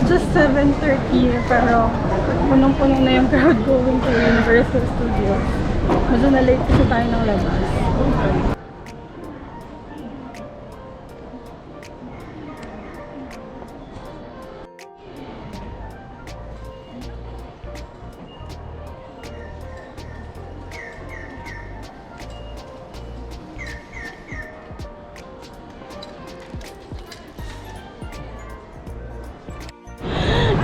just 7:30 pero punong-puno na yung crowd going to Universal Studios. Medyo na-late kasi tayo ng labas.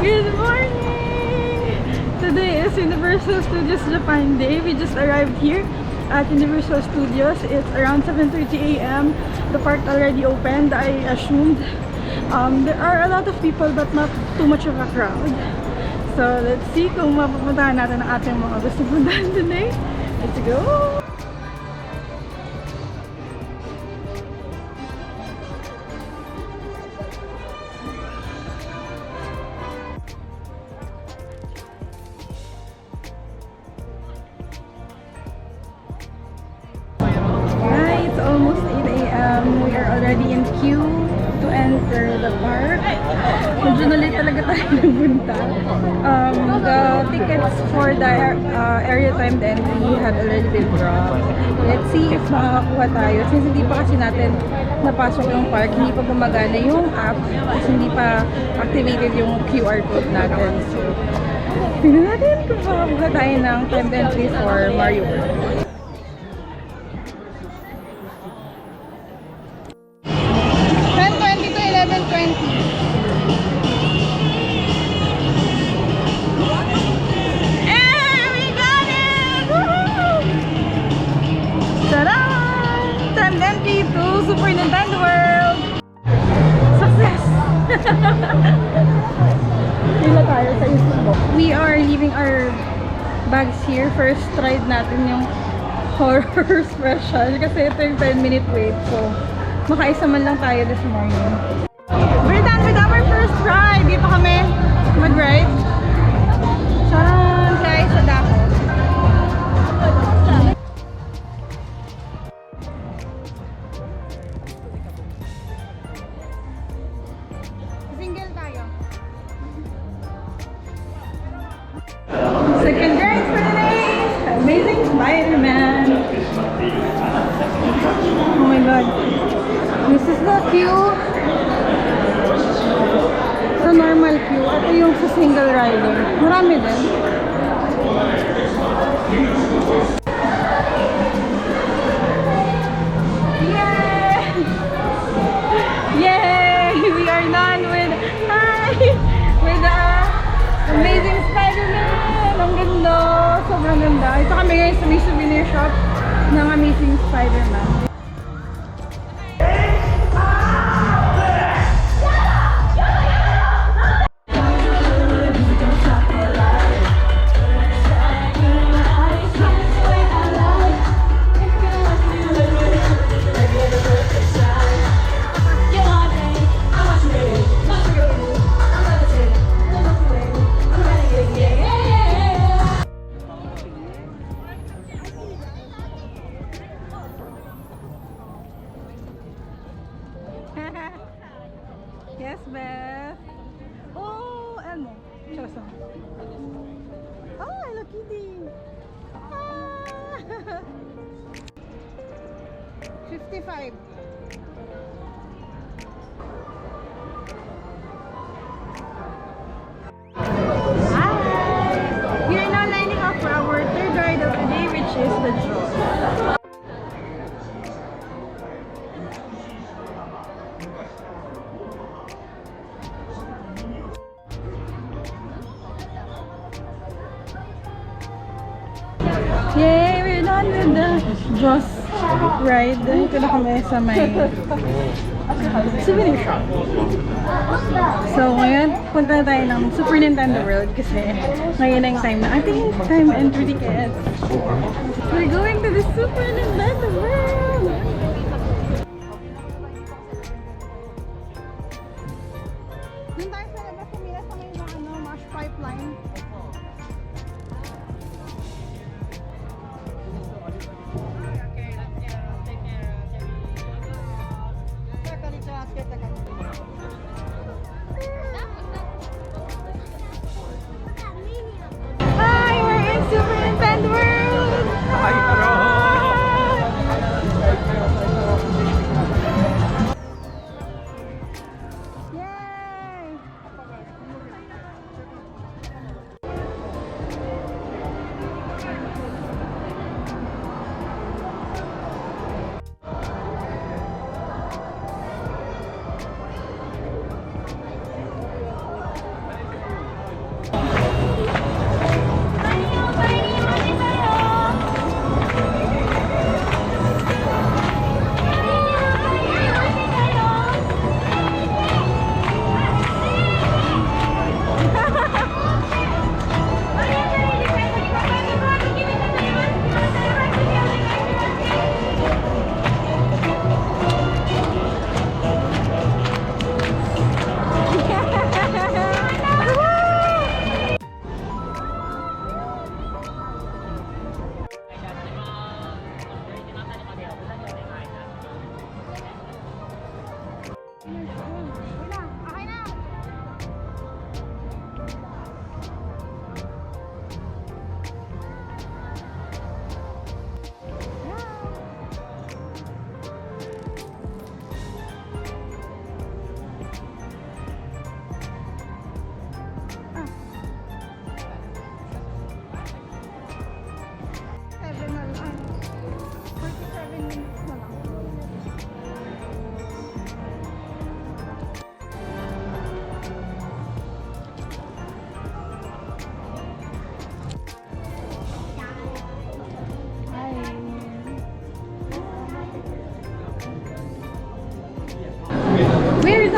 Good morning! Today is Universal Studios Japan Day. We just arrived here at Universal Studios. It's around 7:30 a.m. The park already opened. I assumed there are a lot of people but not too much of a crowd. So let's see kung mapupuntahan natin ang ating mga gusto puntahan today. Let's go! Already in queue to enter the park. Medyo na late talaga tayo nagbunta. The tickets for the area timed entry had already been dropped. Let's see if makakakuha tayo. Since hindi pa kasi natin napasok yung park, hindi pa gumagana yung app kasi hindi pa activated yung QR code natin. So, tingnan natin kung makakakuha tayo ng timed entry for Mario World. Super Nintendo World! Success! Hila tayo sa isip. We are leaving our bags here. First tried natin yung horror special kasi ito yung 10-minute wait. So, makaisa man lang tayo this morning. We're done with our first ride. Dito kami mag-ride. Saan guys? Sa dako. Second ride for the day! Amazing Spiderman! Oh my god. This is the queue. Sa normal queue. Ito yung sa single rider. Marami din. Yay! Yay! We are done with with the Amazing Spiderman! Ang ganda! Sobrang ganda. Ito kami ngayon sa may souvenir shop ng Amazing Spiderman. Yes, Beth. Oh, ano? Choso. Oh, Hello Kitty. Ah! 55. Hi! We are now lining up for our third ride of the day, which is the draw. Yay! We're done with the Jaws ride. Dito na kami sa may souvenir shop. So ngayon, punta na tayo ng Super Nintendo World kasi ngayon na yung time na ating time entry tickets. We're going to the Super Nintendo World! Doon tayo sa labas kumila sa may mash pipeline.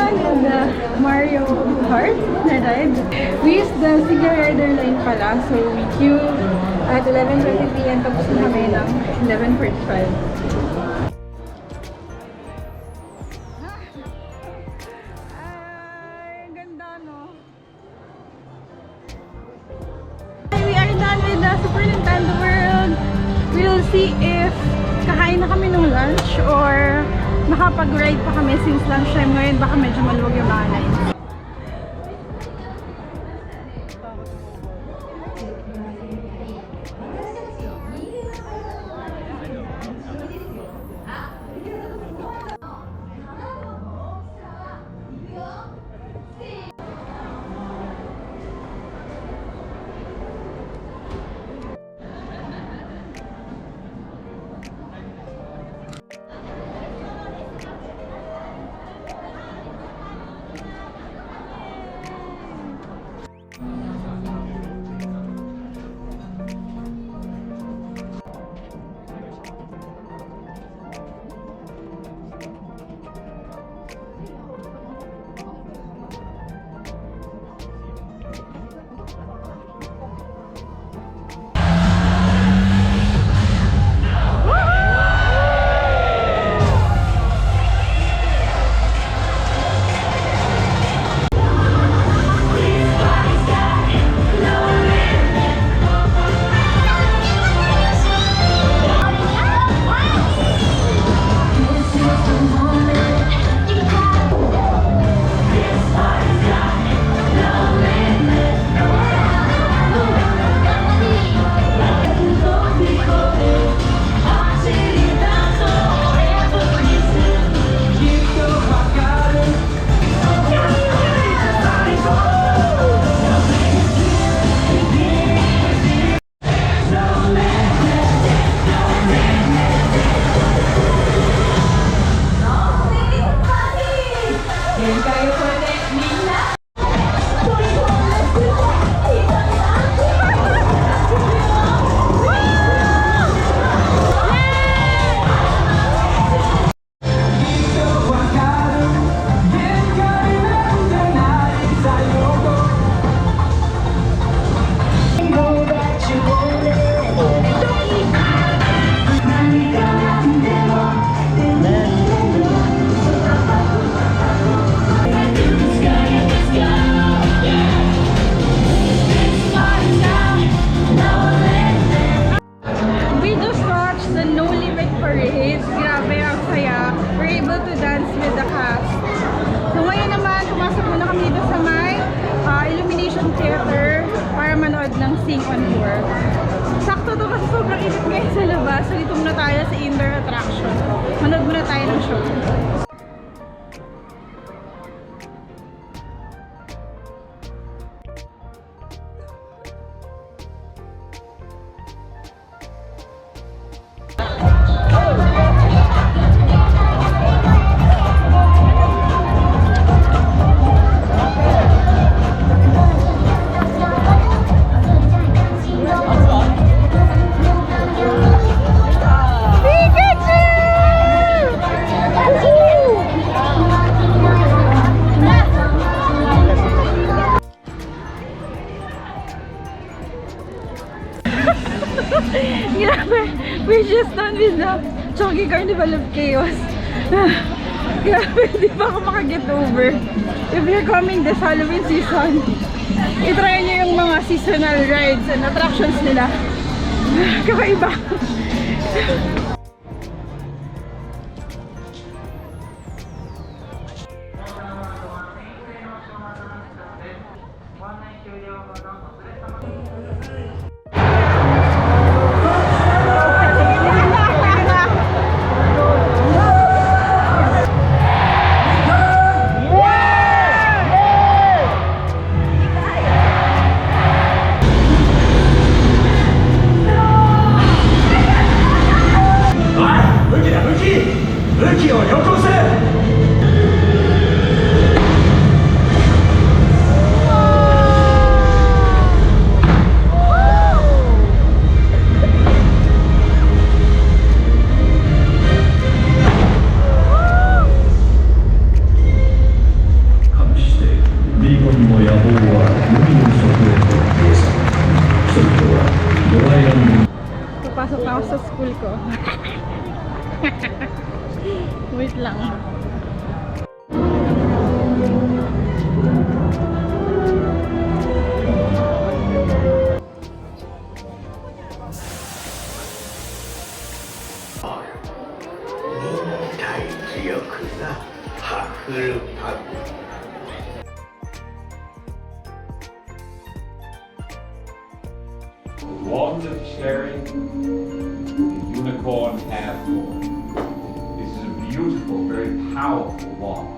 done with the Mario Kart na ride. We used the single rider line pala, so we queue at 11:20 PM tapos na kami ng 11:45. Ay, ganda no? We are done with the Super Nintendo World. We'll see if kakain na kami ng lunch or makapag-ride pa kami since lunchtime ngayon. Baka medyo maluwag yung mga lines. Sakto to kasi sobrang init ngayon sa labas. So dito muna tayo sa indoor attraction. Manood muna tayo ng show. Grabe, we're just done with the Chonky Carnival of Chaos. Grabe, di ba ako makaget over? If you're coming this Halloween season, itry nyo yung mga seasonal rides and attractions nila. Kakaiba. thru. Wand of cherry, the unicorn hair form. This is a beautiful, very powerful wand.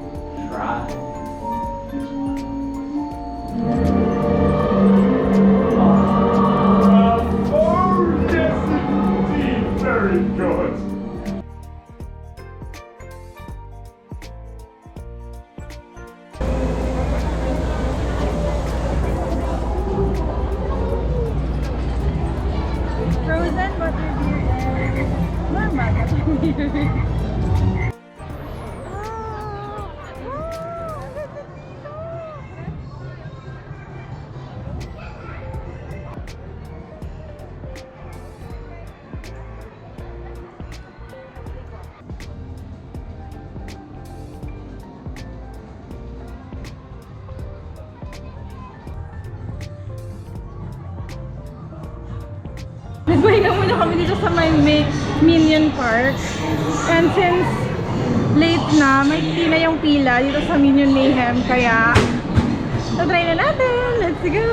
Try this one. Oh, yes indeed, very good. Frozen butterbeer and normal butterbeer. Nagpahinga muna kami dito sa may Minion Park. And since late na, may na yung pila dito sa Minion Mayhem. Kaya, try na natin! Let's go!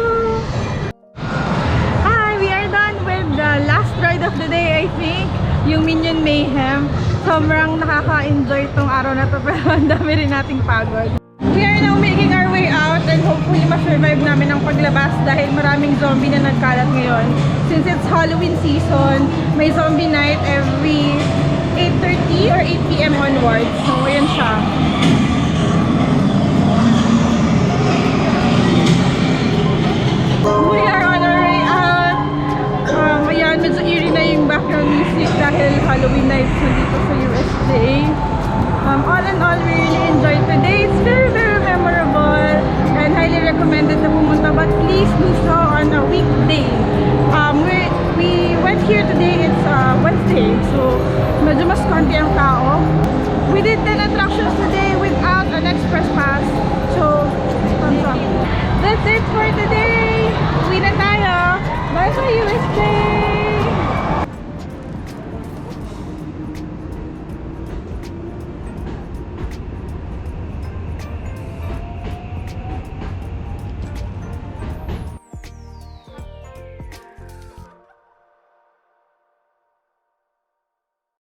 Hi! We are done with the last ride of the day, I think. Yung Minion Mayhem. Sobrang nakaka-enjoy tong araw na to, pero ang dami rin nating pagod. We are now making our way out and hopefully ma-survive namin ang paglabas dahil maraming zombie na nagkalat ngayon. Since it's Halloween season, may zombie night every 8:30 or 8 PM onwards. So, ayan siya. We are on our way out. Ayan, medyo eerie na yung background music dahil Halloween night nandito sa USA. All in all, we really enjoyed today. It's very, very memorable and highly recommended na pumunta, but please do so on a weekday. We went here today, it's Wednesday, so medyo mas konti ang tao. We did